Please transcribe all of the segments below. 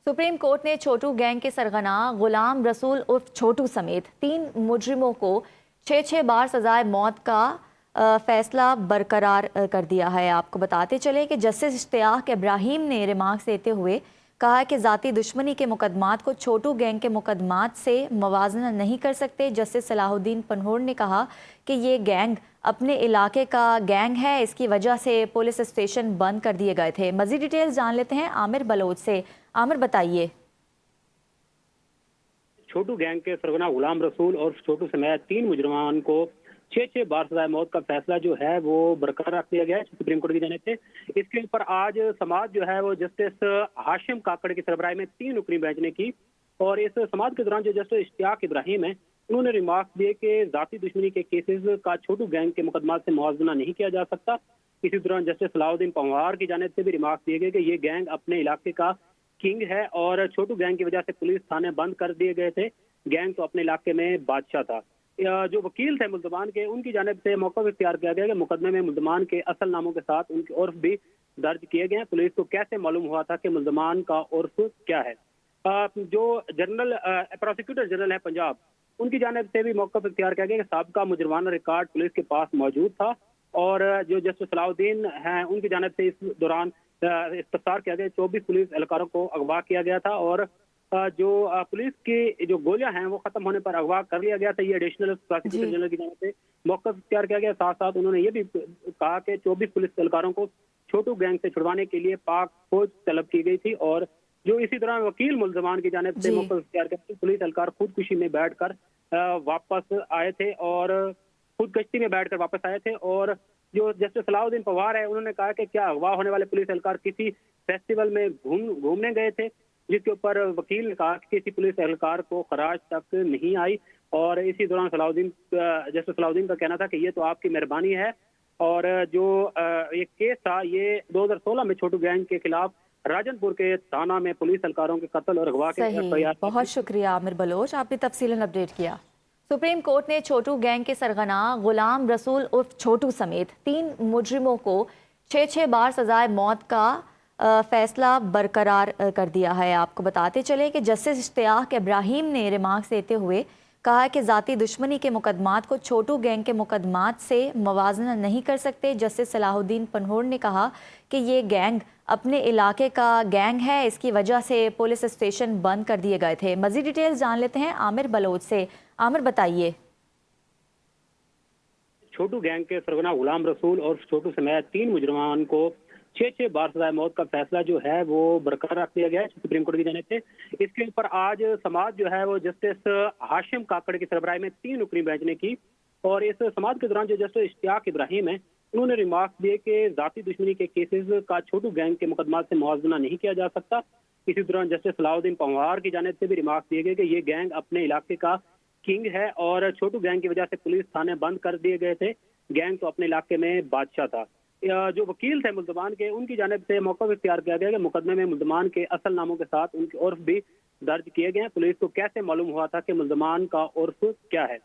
Supreme court ने छोटू gang के सरगना गुलाम रसूल उर्फ छोटू समेत 3 मुजरिमों को 6 बार सजाए मौत का फैसला बरकरार कर दिया है। आपको बताते चले कि जस्टिस इश्तियाक इब्राहिम ने रिमार्क्स देते हुए कहा है कि ज़ाती दुश्मनी के मुकदमात को छोटू गैंग के मुकदमात से मवाजना नहीं कर सकते। जस्टिस सलाहुद्दीन पन्होर ने कहा कि ये गैंग अपने इलाके का गैंग है, इसकी वजह से पुलिस स्टेशन बंद कर दिए गए थे। मज़ीद डिटेल्स जान लेते हैं आमिर बलोच से। आमिर, बताइए। छोटू गैंग के सरगना गुलाम रसूल और छोटू समेत 3 मुजरमान को 6 बार सजाए मौत का फैसला जो है वो बरकरार रख दिया गया है सुप्रीम कोर्ट की जानिब से। इसके ऊपर आज समाज जो है वो जस्टिस हाशिम काकड़ की सरबराही में 3 रुकनी बेंच ने की। और इस समाज के दौरान जो जस्टिस इश्तियाक इब्राहिम है उन्होंने रिमार्क दिए कि जाती दुश्मनी के केसेस का छोटू गैंग के मुकदमात से मुआवजा नहीं किया जा सकता। इसी दौरान जस्टिस सलाहुद्दीन पंवार की जानिब से भी रिमार्क दिए गए कि ये गैंग अपने इलाके का किंग है और छोटू गैंग की वजह से पुलिस थाने बंद कर दिए गए थे। गैंग तो अपने इलाके में बादशाह था। जो वकील थे मुल्जमान के, उनकी जानिब से मौका इख्तियार किया गया कि मुकदमे में मुल्जमान के असल नामों के साथ उनके उर्फ भी दर्ज किए गए हैं। पुलिस को कैसे मालूम हुआ था कि मुल्जमान का उर्फ क्या है। जो जनरल प्रोसिक्यूटर जनरल है पंजाब, उनकी जानिब से भी मौका इख्तियार किया गया कि साबका मुजरमाना रिकॉर्ड पुलिस के पास मौजूद था। और जो जस्टिस सलाहुद्दीन हैं उनकी जानिब से इस दौरान इस्तफसार किया गया। 24 पुलिस एहलकारों को अगवा किया गया था और जो पुलिस की जो गोलियां हैं वो खत्म होने पर अगवा कर लिया गया था। ये एडिशनल प्रोसिक्यूटर जी। जनरल की जानिब से मौका इख्तियार किया गया। साथ साथ उन्होंने ये भी कहा कि 24 पुलिस एहलकारों को छोटू गैंग से छुड़वाने के लिए पाक फौज तलब की गई थी। और जो इसी दौरान वकील मुल्जमान की जानिब से जी। मौका इख्तियार किया, पुलिस एहलकार खुदकुशी में बैठकर वापस आए थे और खुद कश्ती में बैठकर वापस आए थे। और जो जस्टिस सलाहुद्दीन पवार है उन्होंने कहा कि क्या अगवा होने वाले पुलिस एहलकार किसी फेस्टिवल में घूमने गए थे, जिसके ऊपर वकील ने कहा कि किसी पुलिस एहलकार को खराज तक नहीं आई। और इसी दौरान जस्टिस सलाहुद्दीन का कहना था कि ये तो आपकी मेहरबानी है। और जो ये केस था ये 2016 में छोटू गैंग के खिलाफ राजनपुर के थाना में पुलिस एहलकारों के कत्ल और अगवा के सही, एफआईआर बहुत शुक्रिया आमिर बलोच, आपने तफसीलन अपडेट किया। सुप्रीम कोर्ट ने छोटू गैंग के सरगना गुलाम रसूल उर्फ छोटू समेत 3 मुजरिमों को 6 बार सजाए मौत का फैसला बरकरार कर दिया है। आपको बताते चले कि जस्टिस इश्तियाक इब्राहिम ने रिमार्क्स देते हुए कहा है कि ज़ाती दुश्मनी के मुकदमात को छोटू गैंग के मुकदमात से मवाजना नहीं कर सकते। जस्टिस सलाहुद्दीन पन्होर ने कहा कि ये गैंग अपने इलाके का गैंग है, इसकी वजह से पुलिस स्टेशन बंद कर दिए गए थे। मज़ीद डिटेल्स जान लेते हैं आमिर बलोच से। आमिर, बताइए। छोटू गैंग के सरगना गुलाम रसूल और छोटू समेत 3 मुजरमान को 6 बार सजाए मौत का फैसला जो है वो बरकरार रख दिया गया है सुप्रीम कोर्ट की जानिब से। इसके ऊपर आज समाज जो है वो जस्टिस हाशिम काकड़ की सरबराही में 3 रुकनी बेंच ने की। और इस समाज के दौरान जो जस्टिस इश्तियाक इब्राहिम है उन्होंने रिमार्क दिए कि जाती दुश्मनी के केसेस का छोटू गैंग के मुकदमात से मुआवजा नहीं किया जा सकता। इसी दौरान जस्टिस सलाहुद्दीन पंवार की जानिब से भी रिमार्क दिए गए कि ये गैंग अपने इलाके का किंग है और छोटू गैंग की वजह से पुलिस थाने बंद कर दिए गए थे। गैंग तो अपने इलाके में बादशाह था। जो वकील थे मुल्जमान के, उनकी जानिब से मौका इख्तियार किया गया कि मुकदमे में मुल्जमान के असल नामों के साथ उनके उर्फ भी दर्ज किए गए हैं। पुलिस को कैसे मालूम हुआ था कि मुल्जमान का उर्फ क्या है।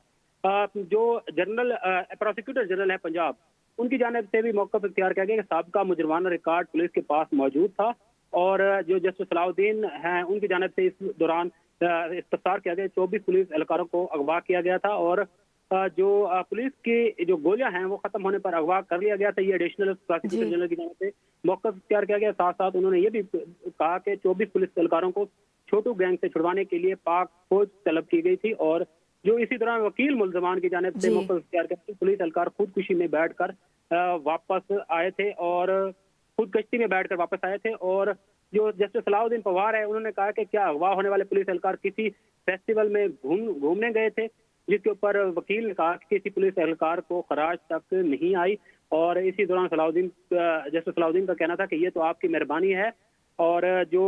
जो जनरल प्रोसिक्यूटर जनरल है पंजाब, उनकी जानिब से भी मौका इख्तियार किया गया कि साबका मुजरमाना रिकॉर्ड पुलिस के पास मौजूद था। और जो जस्टिस सलाहुद्दीन हैं उनकी जानिब से इस दौरान इस्तफसार किया गया। 24 पुलिस एहलकारों को अगवा किया गया था और जो पुलिस की जो गोलियां हैं वो खत्म होने पर अगवा कर लिया गया था। ये एडिशनल प्रोसिक्यूटर जी। जनरल की जानिब से मौका इख्तियार किया गया। साथ साथ उन्होंने ये भी कहा कि 24 पुलिस एहलकारों को छोटू गैंग से छुड़वाने के लिए पाक फौज तलब की गई थी। और जो इसी दौरान वकील मुल्जमान की जानिब से जी। मौका इख्तियार किया, पुलिस एहलकार खुदकुशी में बैठकर वापस आए थे और खुद कश्ती में बैठकर वापस आए थे। और जो जस्टिस सलाहुद्दीन पवार है उन्होंने कहा कि क्या अगवा होने वाले पुलिस एहलकार किसी फेस्टिवल में घूमने गए थे, जिसके ऊपर वकील ने कहा कि किसी पुलिस एहलकार को खराज तक नहीं आई। और इसी दौरान जस्टिस सलाहुद्दीन का कहना था कि ये तो आपकी मेहरबानी है। और जो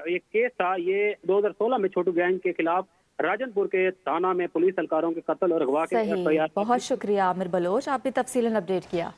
ये केस था ये 2016 में छोटू गैंग के खिलाफ राजनपुर के थाना में पुलिस एहलकारों के कत्ल और अगवा के सही, एफआईआर। बहुत शुक्रिया आमिर बलोच, आपने तफसीलन अपडेट किया।